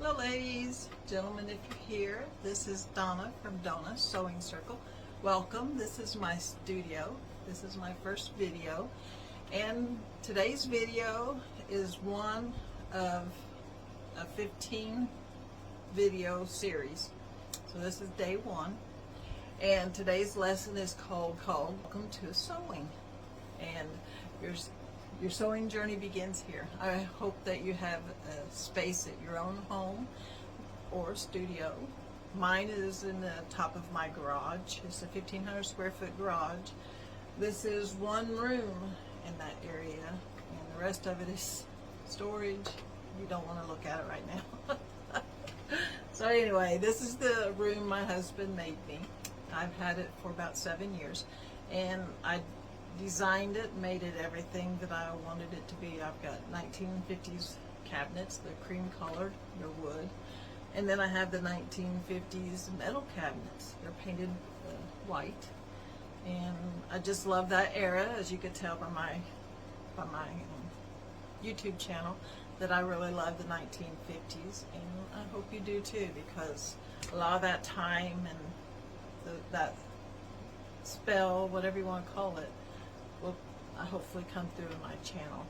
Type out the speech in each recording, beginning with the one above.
Hello ladies, gentlemen, if you're here, this is Donna from DONNA'S Sewing Circle. Welcome. This is my studio. This is my first video, and today's video is one of a 15 video series. So this is day one, and today's lesson is called Welcome to Sewing, and your sewing journey begins here. I hope that you have a space at your own home or studio. Mine is in the top of my garage. It's a 1,500 square foot garage. This is one room in that area, and the rest of it is storage. You don't want to look at it right now. So anyway, this is the room my husband made me. I've had it for about 7 years, and I designed it, made it everything that I wanted it to be. I've got 1950s cabinets. They're cream colored, they're wood. And then I have the 1950s metal cabinets. They're painted white. And I just love that era, as you could tell by my YouTube channel, that I really love the 1950s. And I hope you do too, because a lot of that time and that spell, whatever you want to call it, will hopefully come through in my channel.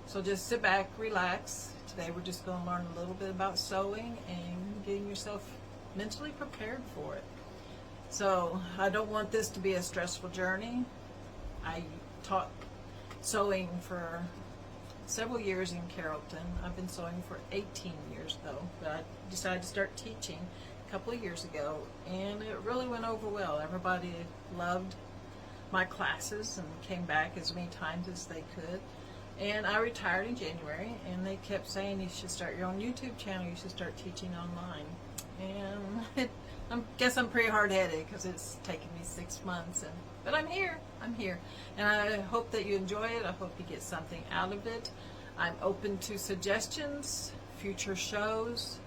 So just sit back, relax. Today we're just going to learn a little bit about sewing and getting yourself mentally prepared for it. So I don't want this to be a stressful journey. I taught sewing for several years in Carrollton. I've been sewing for 18 years though, but I decided to start teaching a couple of years ago, and it really went over well. Everybody loved my classes and came back as many times as they could. And I retired in January, and they kept saying you should start your own YouTube channel, you should start teaching online. And I guess I'm pretty hard-headed because it's taken me 6 months, but I'm here, and I hope that you enjoy it. I hope you get something out of it. I'm open to suggestions, future shows,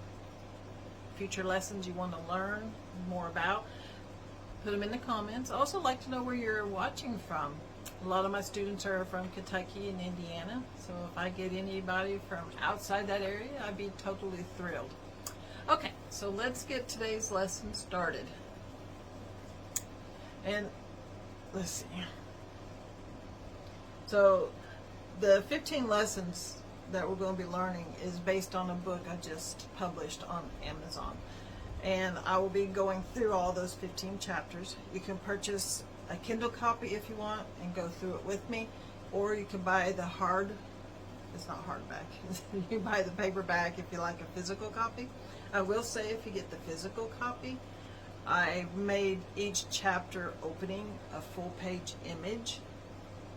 future lessons you want to learn more about. Put them in the comments. I also like to know where you're watching from. A lot of my students are from Kentucky and Indiana, so if I get anybody from outside that area, I'd be totally thrilled. Okay, so let's get today's lesson started. And let's see. So the 15 lessons that we're going to be learning is based on a book I just published on Amazon. And I will be going through all those 15 chapters. You can purchase a Kindle copy if you want and go through it with me, or you can buy the it's not hardback, you buy the paperback if you like a physical copy. I will say, if you get the physical copy, I made each chapter opening a full page image,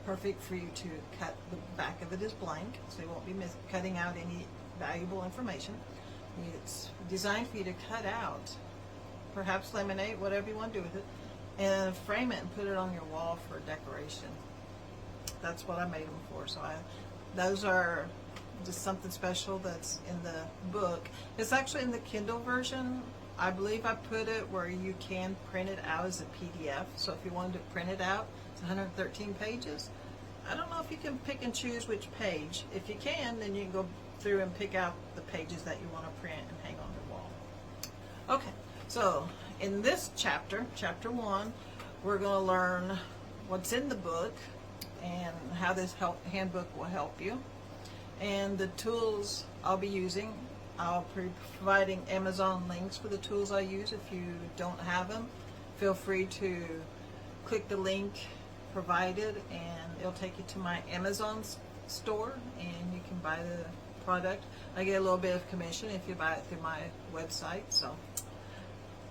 perfect for you to cut. The back of it is blank, so you won't be cutting out any valuable information. It's designed for you to cut out, perhaps laminate, whatever you want to do with it, and frame it and put it on your wall for decoration. That's what I made them for. So those are just something special that's in the book. It's actually in the Kindle version. I believe I put it where you can print it out as a PDF. So if you wanted to print it out, it's 113 pages. I don't know if you can pick and choose which page. If you can, then you can go through and pick out the pages that you want to print and hang on the wall. Okay, so in this chapter, chapter 1, we're going to learn what's in the book and how this handbook will help you, and the tools I'll be using. I'll be providing Amazon links for the tools I use. If you don't have them, feel free to click the link provided and it'll take you to my Amazon store, and you can buy the product. I get a little bit of commission if you buy it through my website. So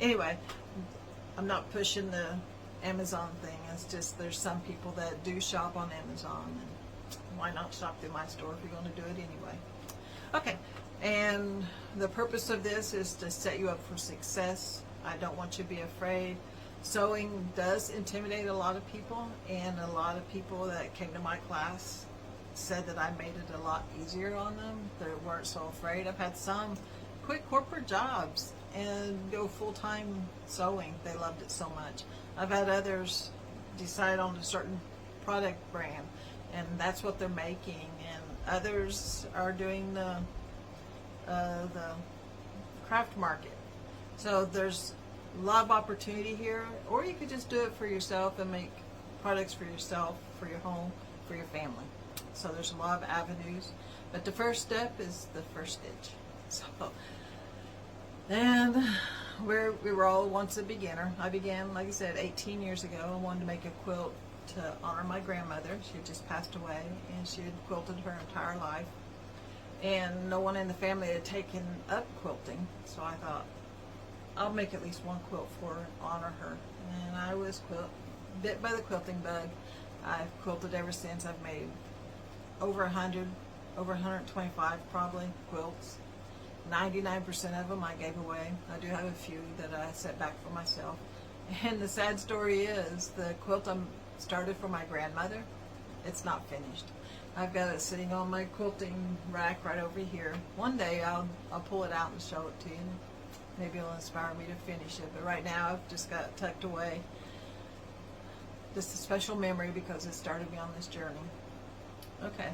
anyway, I'm not pushing the Amazon thing. It's just there's some people that do shop on Amazon, and why not shop through my store if you're going to do it anyway. Okay, and the purpose of this is to set you up for success. I don't want you to be afraid. Sewing does intimidate a lot of people, and a lot of people that came to my class said that I made it a lot easier on them. They weren't so afraid. I've had some quit corporate jobs and go full-time sewing. They loved it so much. I've had others decide on a certain product brand, and that's what they're making, and others are doing the craft market. So there's a lot of opportunity here, or you could just do it for yourself and make products for yourself, for your home, for your family. So there's a lot of avenues, but the first step is the first stitch. So, and we were all once a beginner. I began, like I said, 18 years ago. I wanted to make a quilt to honor my grandmother. She had just passed away, and she had quilted her entire life. And no one in the family had taken up quilting, so I thought, I'll make at least one quilt for her and honor her. And I was bit by the quilting bug. I've quilted ever since. I've made over 100, over 125 probably quilts. 99% of them I gave away. I do have a few that I set back for myself. And the sad story is, the quilt I started for my grandmother, it's not finished. I've got it sitting on my quilting rack right over here. One day I'll pull it out and show it to you. Maybe it'll inspire me to finish it. But right now I've just got it tucked away. Just a special memory because it started me on this journey. Okay.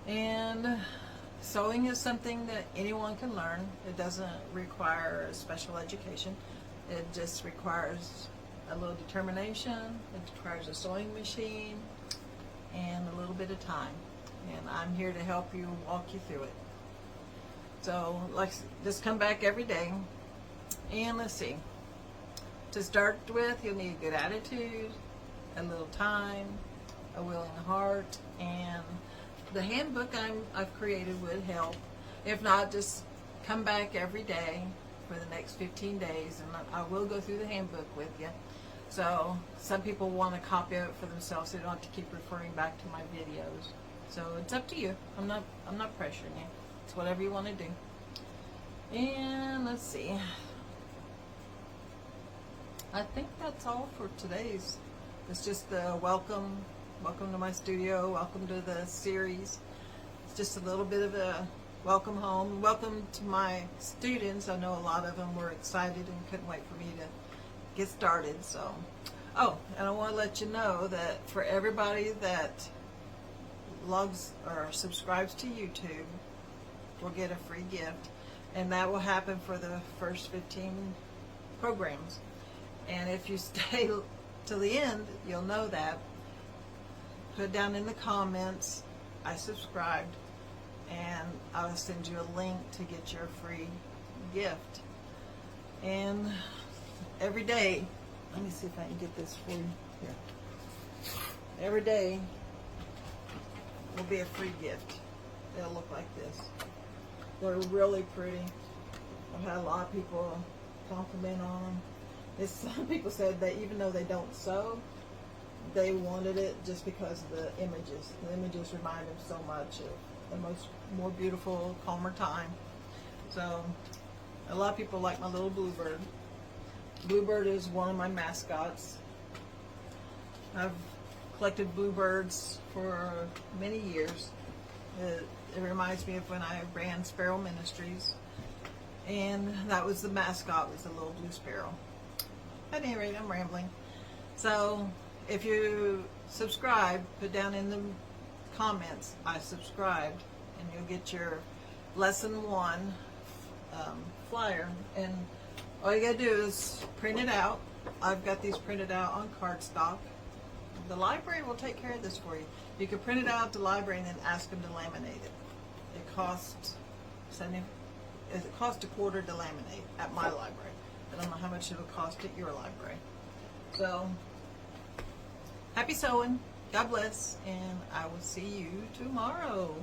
And sewing is something that anyone can learn. It doesn't require a special education. It just requires a little determination. It requires a sewing machine and a little bit of time. And I'm here to help you, walk you through it. So, just come back every day. And let's see. To start with, you'll need a good attitude, a little time, a willing heart, and the handbook I've created would help. If not, just come back every day for the next 15 days, and I will go through the handbook with you. So some people want a copy of it for themselves, so they don't have to keep referring back to my videos. So it's up to you. I'm not pressuring you. It's whatever you want to do. And let's see. I think that's all for today's. It's just a welcome to my studio, welcome to the series. It's just a little bit of a welcome home. Welcome to my students. I know a lot of them were excited and couldn't wait for me to get started. So, oh, and I want to let you know that for everybody that logs or subscribes to YouTube, will get a free gift, and that will happen for the first 15 programs. And if you stay till the end, you'll know that. Put down in the comments, I subscribed, and I'll send you a link to get your free gift. And every day, let me see if I can get this for you here. Every day will be a free gift. They'll look like this. They're really pretty. I've had a lot of people compliment on them. Some people said that even though they don't sew, they wanted it just because of the images. The images remind them so much of the more beautiful, calmer time. So a lot of people like my little bluebird. Bluebird is one of my mascots. I've collected bluebirds for many years. It reminds me of when I ran Sparrow Ministries, and that was the mascot, was the little blue sparrow. At any rate, I'm rambling. So if you subscribe, put down in the comments, I subscribed, and you'll get your lesson 1 flyer. And all you gotta do is print it out. I've got these printed out on cardstock. The library will take care of this for you. You can print it out at the library and then ask them to laminate it. It costs a quarter to laminate at my library. I don't know how much it'll cost at your library. So, happy sewing. God bless, and I will see you tomorrow.